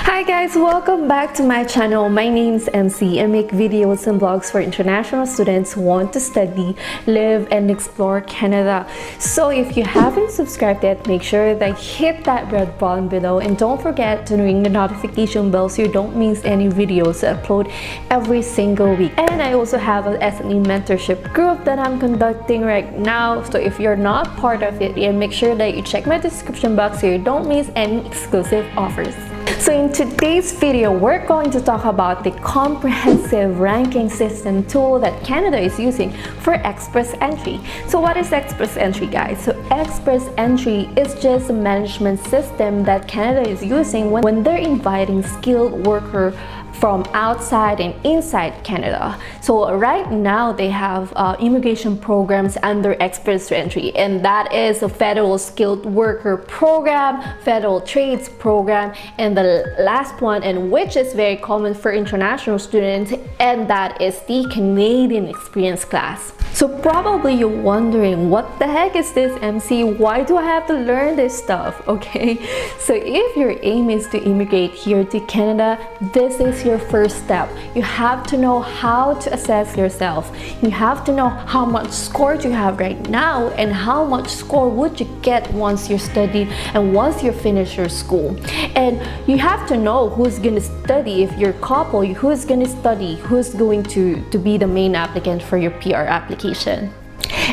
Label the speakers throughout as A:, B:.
A: Hi guys, welcome back to my channel. My name is MC. I make videos and vlogs for international students who want to study, live, and explore Canada. So if you haven't subscribed yet, make sure that hit that red button below and don't forget to ring the notification bell so you don't miss any videos I upload every single week. And I also have an SME mentorship group that I'm conducting right now. So if you're not part of it, make sure that you check my description box so you don't miss any exclusive offers. So in today's video, we're going to talk about the comprehensive ranking system tool that Canada is using for Express Entry. So what is Express Entry, guys? So Express Entry is just a management system that Canada is using when they're inviting skilled workers from outside and inside Canada. So right now they have immigration programs under Express Entry, and that is a federal skilled worker program, federal trades program, and the last one, and which is very common for international students, and that is the Canadian Experience class. So probably you're wondering, what the heck is this, MC? Why do I have to learn this stuff? Okay, so if your aim is to immigrate here to Canada, this is your first step. You have to know how to assess yourself. You have to know how much score you have right now and how much score would you get once you studied and once you finish your school. And you have to know who's going to study. If you're a couple, who's going to study, who's going to be the main applicant for your PR application.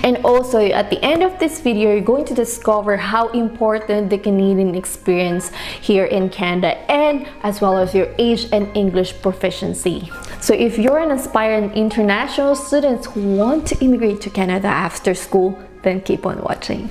A: And also at the end of this video, you're going to discover how important the Canadian experience here in Canada, and as well as your age and English proficiency. So if you're an aspiring international student who want to immigrate to Canada after school, then keep on watching.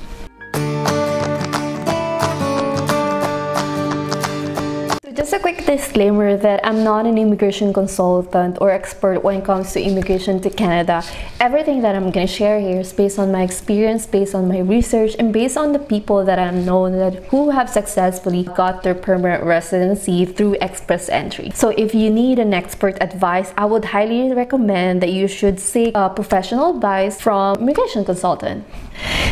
A: Just a quick disclaimer that I'm not an immigration consultant or expert when it comes to immigration to Canada. Everything that I'm going to share here is based on my experience, based on my research, and based on the people that I've known who have successfully got their permanent residency through Express Entry. So if you need an expert advice, I would highly recommend that you should seek professional advice from immigration consultant.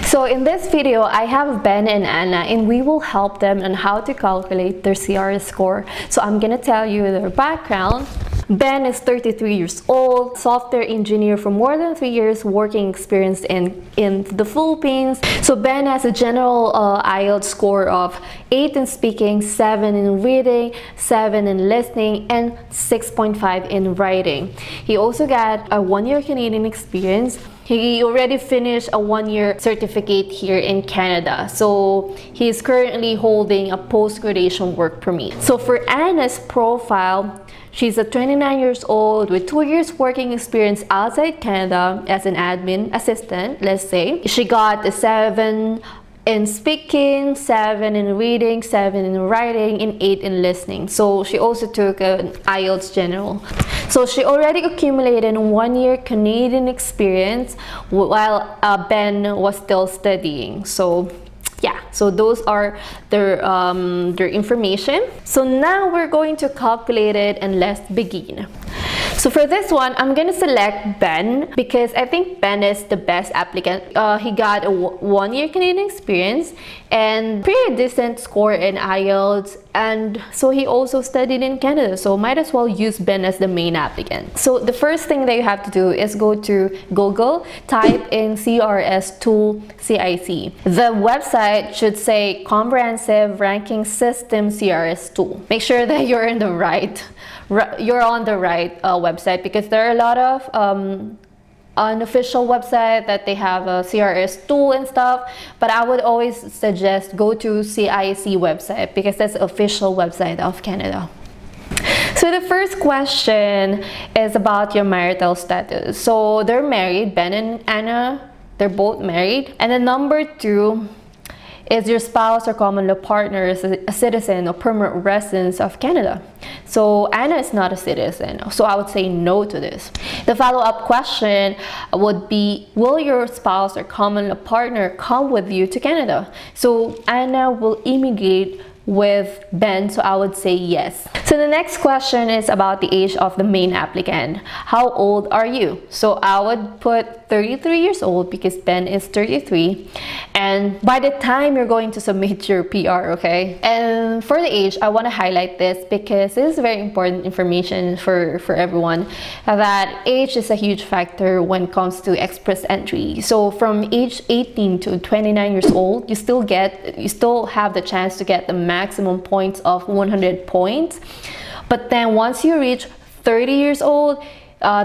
A: So in this video, I have Ben and Anna, and we will help them on how to calculate their CRS score. So I'm gonna tell you their background. Ben is 33 years old, software engineer for more than 3 years, working experience in the Philippines. So Ben has a general IELTS score of 8 in speaking, 7 in reading, 7 in listening, and 6.5 in writing. He also got a 1-year Canadian experience. He already finished a 1-year certificate here in Canada. So he's currently holding a post-graduation work permit. So for Anna's profile, she's a 29 years old with 2 years working experience outside Canada as an admin assistant, let's say. She got a 7 in speaking, 7 in reading, 7 in writing, and 8 in listening. So she also took an IELTS general. So she already accumulated 1-year Canadian experience while Ben was still studying. So yeah, so those are their information. So now we're going to calculate it, and let's begin. So for this one, I'm gonna select Ben because I think Ben is the best applicant. He got a 1-year Canadian experience and pretty decent score in IELTS, and so he also studied in Canada, so might as well use Ben as the main applicant. So the first thing that you have to do is go to Google, type in CRS tool CIC. The website should say Comprehensive Ranking System CRS tool. Make sure that you're on the right website, because there are a lot of unofficial website that they have a CRS tool and stuff, but I would always suggest go to CIC website because that's the official website of Canada. So the first question is about your marital status. So they're married, Ben and Anna, they're both married. And then number 2, is your spouse or common law partner a citizen or permanent resident of Canada? So Anna is not a citizen, so I would say no to this. The follow-up question would be, will your spouse or common law partner come with you to Canada? So Anna will immigrate with Ben, so I would say yes. So the next question is about the age of the main applicant. How old are you? So I would put 33 years old because Ben is 33, and by the time you're going to submit your PR, okay? And for the age, I want to highlight this because this is very important information for everyone, that age is a huge factor when it comes to express entry. So from age 18 to 29 years old, you still have the chance to get the maximum points of 100 points. But then once you reach 30 years old,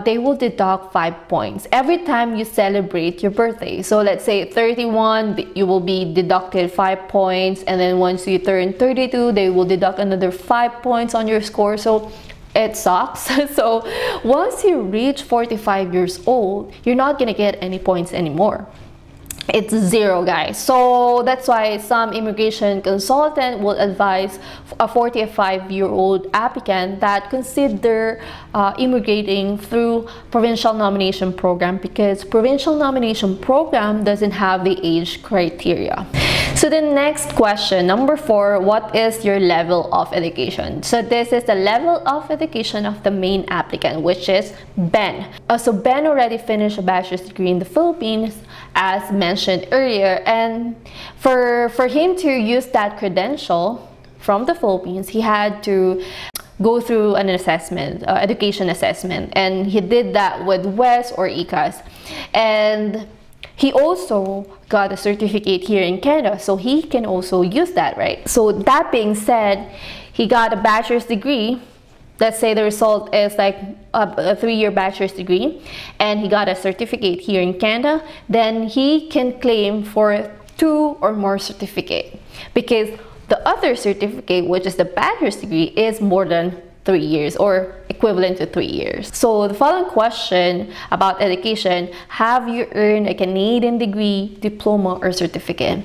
A: they will deduct 5 points every time you celebrate your birthday. So let's say 31, you will be deducted 5 points, and then once you turn 32, they will deduct another 5 points on your score. So it sucks. So once you reach 45 years old, you're not gonna get any points anymore. It's zero, guys. So that's why some immigration consultant will advise a 45-year-old applicant that consider immigrating through Provincial Nomination Program, because Provincial Nomination Program doesn't have the age criteria. So the next question, number 4, what is your level of education? So this is the level of education of the main applicant, which is Ben. So Ben already finished a bachelor's degree in the Philippines, as mentioned earlier, and for him to use that credential from the Philippines, he had to go through an assessment, education assessment, and he did that with WES or IQAS. And he also got a certificate here in Canada, so he can also use that, right? So that being said, he got a bachelor's degree. Let's say the result is like a 3-year bachelor's degree, and he got a certificate here in Canada, then he can claim for 2 or more certificates, because the other certificate, which is the bachelor's degree, is more than 3 years or equivalent to 3 years. So the following question about education: have you earned a Canadian degree, diploma, or certificate?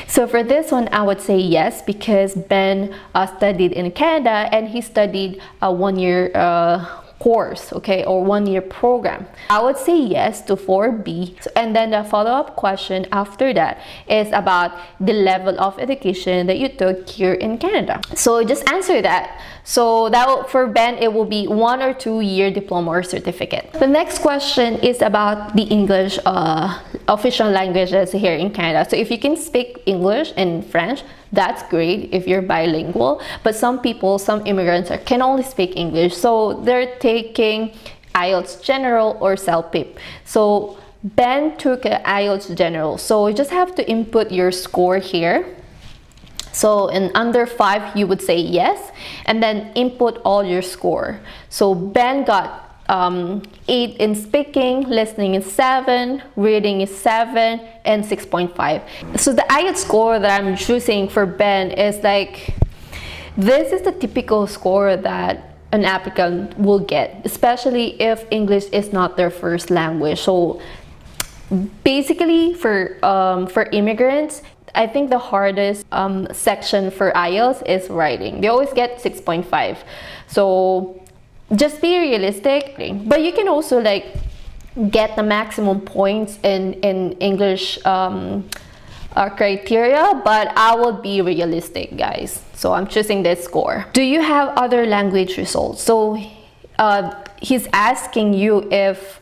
A: So for this one, I would say yes, because Ben studied in Canada, and he studied a 1-year course, okay, or 1-year program. I would say yes to 4B. And then the follow-up question after that is about the level of education that you took here in Canada. So just answer that. So that for Ben, it will be 1 or 2-year diploma or certificate. The next question is about the English official languages here in Canada. So if you can speak English and French, that's great if you're bilingual. But some people, some immigrants can only speak English, so they're taking IELTS General or CELPIP. So Ben took an IELTS General, so you just have to input your score here. So in under 5, you would say yes, and then input all your score. So Ben got 8 in speaking, listening is 7, reading is 7, and 6.5. So the IELTS score that I'm choosing for Ben is like, this is the typical score that an applicant will get, especially if English is not their first language. So basically for immigrants, I think the hardest section for IELTS is writing. They always get 6.5. So just be realistic, but you can also like get the maximum points in English criteria, but I will be realistic, guys. So I'm choosing this score. Do you have other language results? So he's asking you if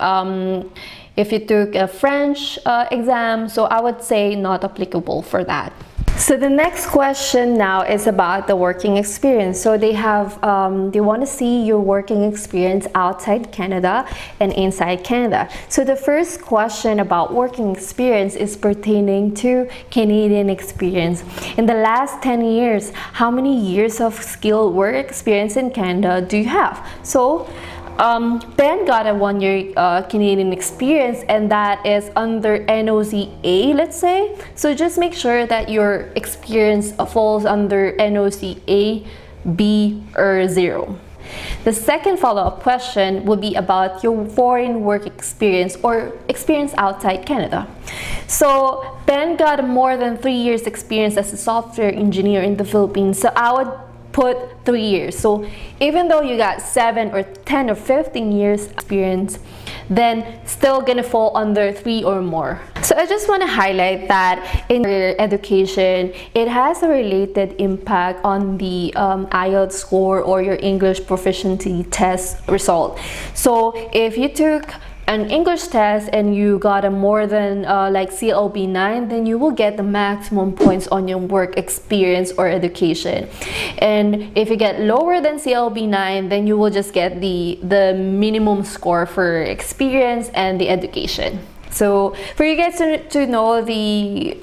A: you took a French exam, so I would say not applicable for that. So the next question now is about the working experience. So they want to see your working experience outside Canada and inside Canada. So the first question about working experience is pertaining to Canadian experience. In the last 10 years, how many years of skilled work experience in Canada do you have? So Ben got a 1-year Canadian experience, and that is under NOC A, let's say. So just make sure that your experience falls under NOC A, B, or 0. The second follow-up question would be about your foreign work experience or experience outside Canada. So Ben got more than 3 years experience as a software engineer in the Philippines. So I would put 3 years. So even though you got 7 or 10 or 15 years experience, then still gonna fall under 3 or more. So I just want to highlight that in your education, it has a related impact on the IELTS score or your English proficiency test result. So if you took an English test and you got a more than like CLB 9, then you will get the maximum points on your work experience or education. And if you get lower than CLB 9, then you will just get the minimum score for experience and the education. So for you guys to know the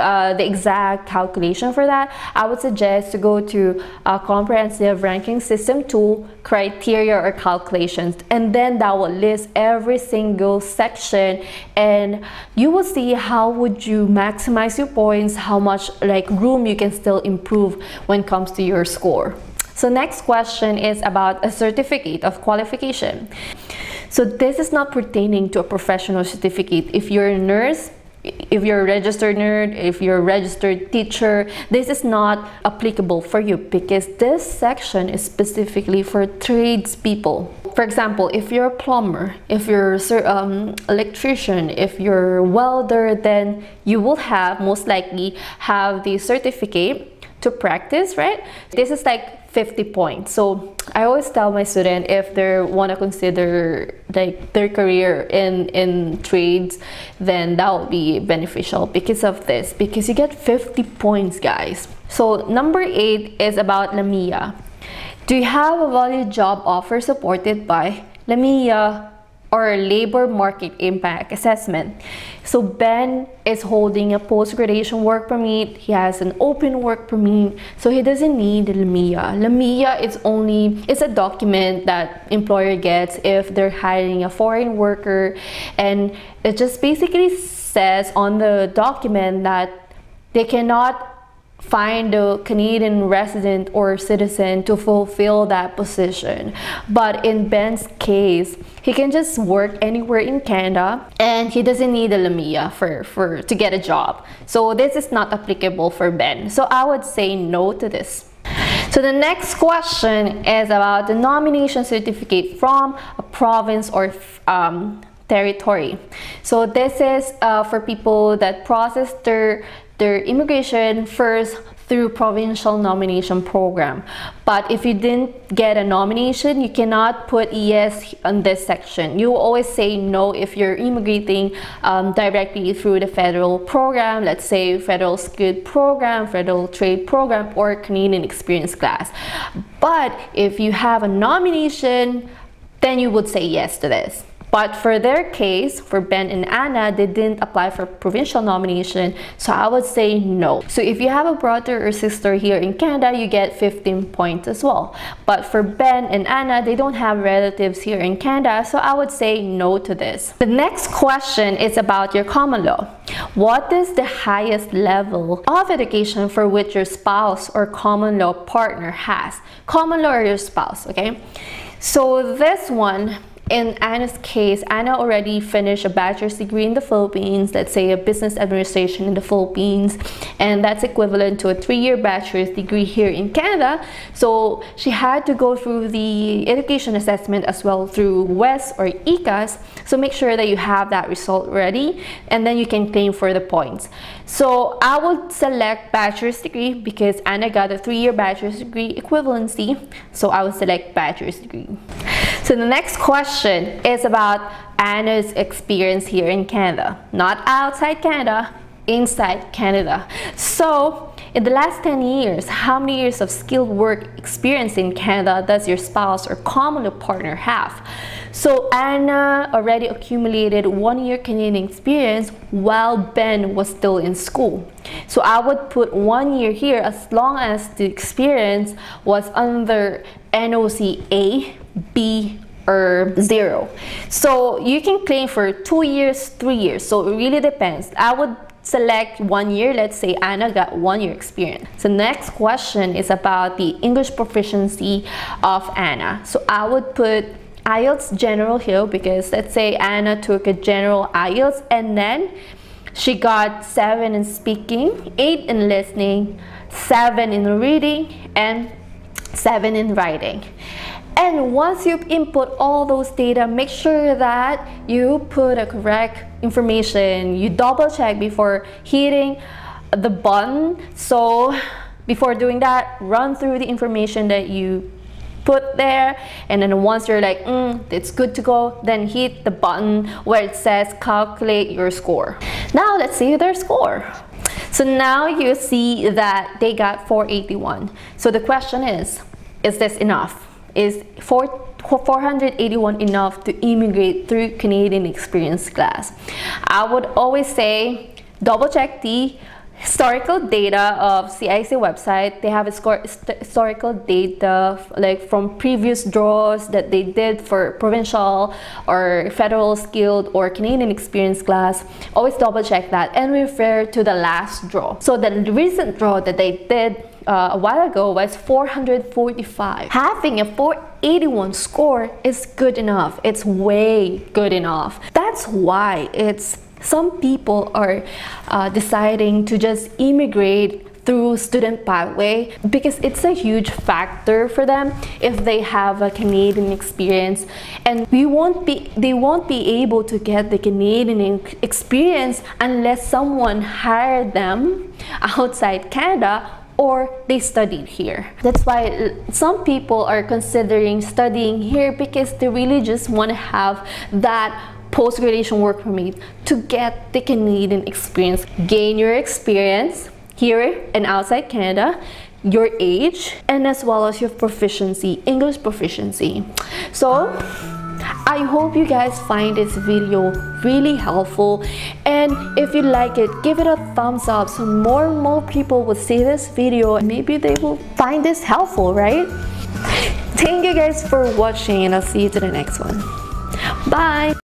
A: exact calculation for that, I would suggest to go to a comprehensive ranking system tool, criteria or calculations, and then that will list every single section, and you will see how would you maximize your points, how much like room you can still improve when it comes to your score. So next question is about a certificate of qualification. So this is not pertaining to a professional certificate. If you're a nurse, if you're a registered nurse, if you're a registered teacher, this is not applicable for you because this section is specifically for tradespeople. For example, if you're a plumber, if you're an electrician, if you're a welder, then you will most likely have the certificate to practice, right? This is like 50 points. So I always tell my student, if they want to consider like their career in trades, then that will be beneficial because of this, because you get 50 points, guys. So number 8 is about LAMIA. Do you have a valid job offer supported by LAMIA or Labor Market Impact Assessment? So Ben is holding a post-graduation work permit. He has an open work permit, so he doesn't need LAMIA. LAMIA is a document that employer gets if they're hiring a foreign worker, and it just basically says on the document that they cannot find a Canadian resident or citizen to fulfill that position. But in Ben's case, he can just work anywhere in Canada and he doesn't need a LAMIA to get a job. So this is not applicable for Ben. So I would say no to this. So the next question is about the nomination certificate from a province or territory. So this is for people that process their immigration first through Provincial Nomination program. But if you didn't get a nomination, you cannot put yes on this section. You always say no if you're immigrating directly through the federal program, let's say Federal Skilled Program, Federal Trade Program, or Canadian Experience Class. But if you have a nomination, then you would say yes to this. But for their case, for Ben and Anna, they didn't apply for provincial nomination, so I would say no. So if you have a brother or sister here in Canada, you get 15 points as well. But for Ben and Anna, they don't have relatives here in Canada, so I would say no to this. The next question is about your common law. What is the highest level of education for which your spouse or common law partner has? Common law or your spouse, okay? So this one, in Anna's case, Anna already finished a bachelor's degree in the Philippines, let's say a business administration in the Philippines, and that's equivalent to a 3-year bachelor's degree here in Canada. So she had to go through the education assessment as well through WES or IQAS. So make sure that you have that result ready, and then you can claim for the points. So I would select bachelor's degree because Anna got a 3-year bachelor's degree equivalency. So I would select bachelor's degree. So the next question is about Anna's experience here in Canada. Not outside Canada, inside Canada. So in the last 10 years, how many years of skilled work experience in Canada does your spouse or common law partner have? So Anna already accumulated 1 year Canadian experience while Ben was still in school. So I would put 1 year here as long as the experience was under NOC A, B, or 0. So you can claim for 2 years, 3 years. So it really depends. I would select 1 year. Let's say Anna got 1 year experience. So next question is about the English proficiency of Anna. So I would put IELTS general here because let's say Anna took a general IELTS and then she got 7 in speaking, 8 in listening, 7 in reading, and 7 in writing. And once you've input all those data, make sure that you put a correct information. You double check before hitting the button. So before doing that, run through the information that you put there, and then once you're like, it's good to go, then hit the button where it says calculate your score. Now let's see their score. So now you see that they got 481. So the question is this enough? Is 481 enough to immigrate through Canadian experience class? I would always say double check the historical data of CIC website. They have historical data like from previous draws that they did for provincial or federal skilled or Canadian experience class. Always double check that and refer to the last draw. So the recent draw that they did a while ago was 445. Having a 481 score is good enough. It's way good enough. That's why some people are deciding to just immigrate through student pathway, because it's a huge factor for them if they have a Canadian experience, and they won't be able to get the Canadian experience unless someone hired them outside Canada or they studied here. That's why some people are considering studying here, because they really just want to have that post-graduation work permit to get the Canadian experience. Gain your experience here and outside Canada, your age, and as well as your proficiency, English proficiency. So I hope you guys find this video really helpful, and if you like it, give it a thumbs up so more and more people will see this video and maybe they will find this helpful, right? Thank you guys for watching, and I'll see you to the next one. Bye!